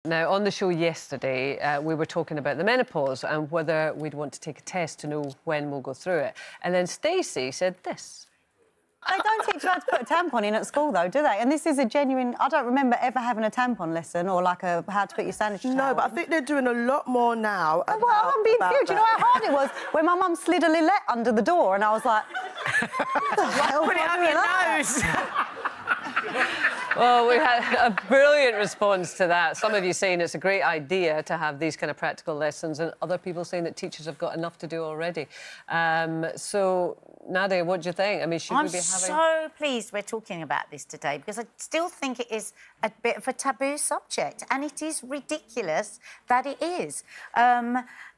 Now, on the show yesterday, we were talking about the menopause and whether we'd want to take a test to know when we'll go through it. And then Stacey said this. They don't teach you how to put a tampon in at school, though, do they? And this is a genuine... I don't remember ever having a tampon lesson or, like, how to put your sanitary towel. No, but I think they're doing a lot more now. Oh, well, I'm being serious. Do you know how hard it was when my mum slid a lillet under the door and I was like... Put it up your nose! Well, we had a brilliant response to that. Some of you saying it's a great idea to have these kind of practical lessons, and other people saying that teachers have got enough to do already. So, Nadia, what do you think? I mean, should we be having... I'm so pleased we're talking about this today, because I still think it is a bit of a taboo subject, and it is ridiculous that it is.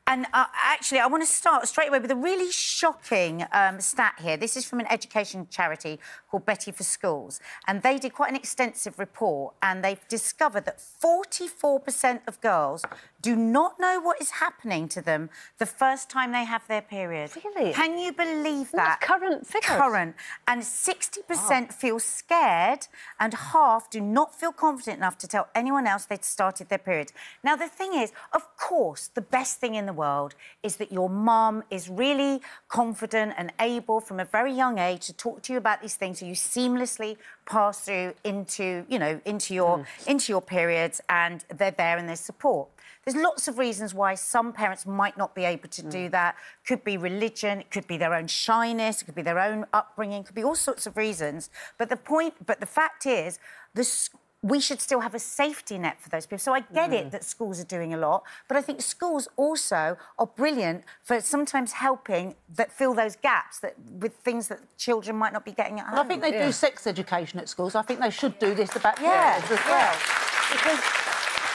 Actually, I want to start straight away with a really shocking stat here. This is from an education charity called Betty for Schools, and they did quite an extensive report, and they've discovered that 44% of girls do not know what is happening to them the first time they have their period. Really? Can you believe that? That's current figures. Current. And 60% feel scared, and half do not feel confident enough to tell anyone else they'd started their period. Now, the thing is, of course, the best thing in the world is that your mum is really confident and able from a very young age to talk to you about these things, so you seamlessly pass through into, you know, into your periods, and they're there and there's support. There's lots of reasons why some parents might not be able to do that. Could be religion, it could be their own shyness, it could be their own upbringing, it could be all sorts of reasons. But the fact is, we should still have a safety net for those people. So I get it that schools are doing a lot, but I think schools also are brilliant for sometimes helping fill those gaps with things that children might not be getting at home. Well, I think they do sex education at schools. I think they should do this about periods as well.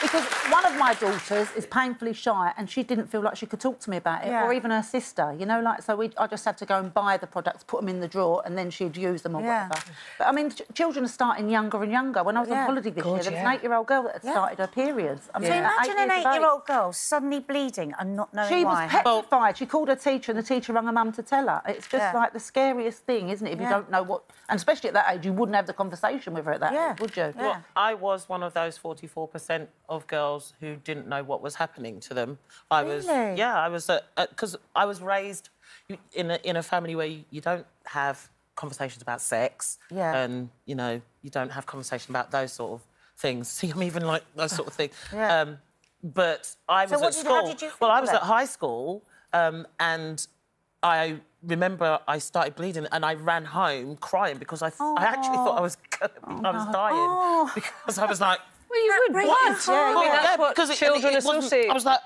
Because one of my daughters is painfully shy, and she didn't feel like she could talk to me about it, or even her sister, you know, like, so I just had to go and buy the products, put them in the drawer, and then she'd use them or whatever. But, I mean, children are starting younger and younger. When I was on holiday this year, there was an 8-year-old girl that had started her periods. I mean, so imagine an 8-year-old girl suddenly bleeding and not knowing why. She was petrified. She called her teacher, and the teacher rang her mum to tell her. It's just like the scariest thing, isn't it, if you don't know what... And especially at that age, you wouldn't have the conversation with her at that age, would you? Well, I was one of those 44% of girls who didn't know what was happening to them. I was because I was raised in a family where you don't have conversations about sex, and you know, you don't have conversation about those sort of things. See, I'm even like those sort of things. But I was at school. How did you feel I was at high school, and I remember I started bleeding and I ran home crying because I actually thought I was dying because I was like. Well, you would want. I mean, that's what children associate. I was like,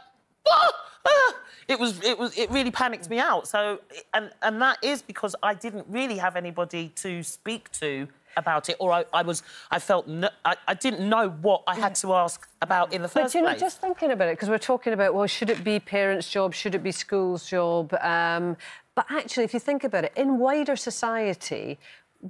It really panicked me out. So, and that is because I didn't really have anybody to speak to about it, or I didn't know what I had to ask about in the first place. But, you know, just thinking about it, because we're talking about, well, should it be parents' job, should it be school's job? But actually, if you think about it, in wider society,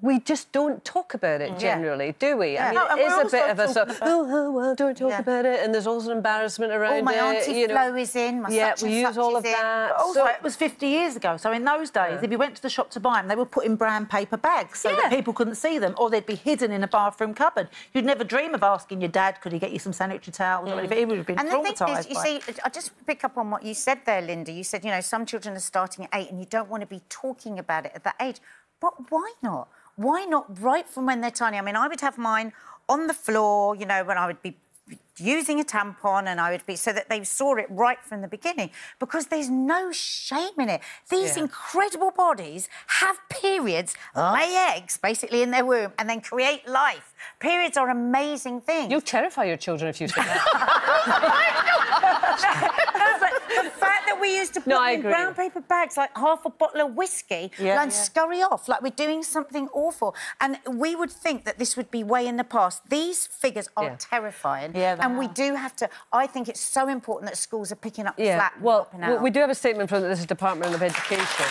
we just don't talk about it generally, do we? I mean, it is a bit of a sort of, oh, well, don't talk about it, and there's also an embarrassment around it. My auntie Flo is in, my such we use all of that. But also, it was 50 years ago, so in those days, if you went to the shop to buy them, they were put in brown paper bags so that people couldn't see them, or they'd be hidden in a bathroom cupboard. You'd never dream of asking your dad, could he get you some sanitary towels? Or anything. He would have been traumatised. And the thing is, you see, I just pick up on what you said there, Linda. You said, you know, some children are starting at 8 and you don't want to be talking about it at that age. But why not? Why not right from when they're tiny? I mean, I would have mine on the floor, you know, when I would be using a tampon, and I would be... so that they saw it right from the beginning, because there's no shame in it. These incredible bodies have periods, lay eggs, basically, in their womb, and then create life. Periods are amazing things. You'll terrify your children if you say that. But the fact that we used to put in brown paper bags, like half a bottle of whiskey, and scurry off, like we're doing something awful. And we would think that this would be way in the past. These figures are terrifying. And we do have to... I think it's so important that schools are picking up the slack. Well, we do have a statement from this Department of Education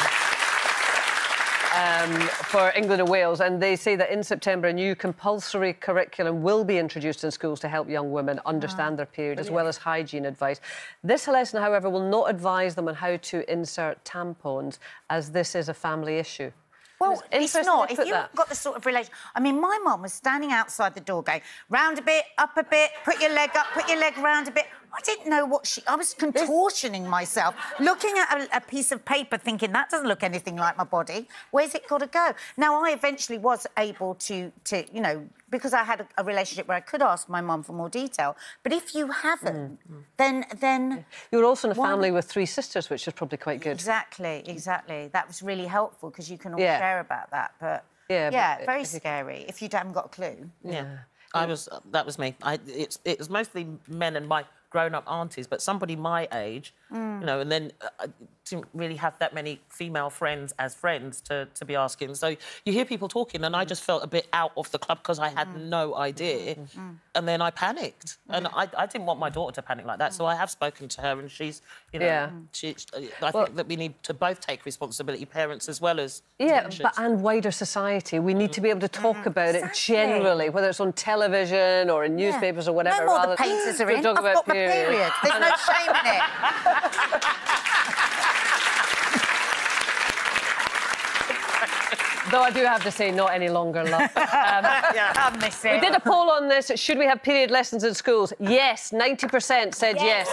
for England and Wales, and they say that in September a new compulsory curriculum will be introduced in schools to help young women understand their period, as well as hygiene advice. This lesson, however, will not advise them on how to insert tampons, as this is a family issue. Well, it's not. If you've that. got the sort of relation... I mean, my mum was standing outside the door going, round a bit, up a bit, put your leg up, put your leg round a bit. I didn't know what she... I was contortioning myself, looking at a piece of paper thinking, that doesn't look anything like my body. Where's it got to go? Now, I eventually was able to you know, because I had a relationship where I could ask my mum for more detail. But if you haven't, then... You were also in a family with 3 sisters, which is probably quite good. Exactly, exactly. That was really helpful because you can all share about that. But, very scary if you haven't got a clue. Yeah. That was me. It was mostly men and my grown-up aunties, but somebody my age, you know, and then I didn't really have that many female friends as friends to be asking. So you hear people talking, and I just felt a bit out of the club because I had no idea. And then I panicked. And I didn't want my daughter to panic like that, so I have spoken to her, and she's, you know... I think that we need to both take responsibility, parents as well as teachers. And wider society. We need to be able to talk about it generally, whether it's on television or in newspapers or whatever. No more the painters are in. I've got my period. There's no shame in it. Though I do have to say, not any longer, love. I miss it. We did a poll on this. Should we have period lessons in schools? Yes, 90% said yes.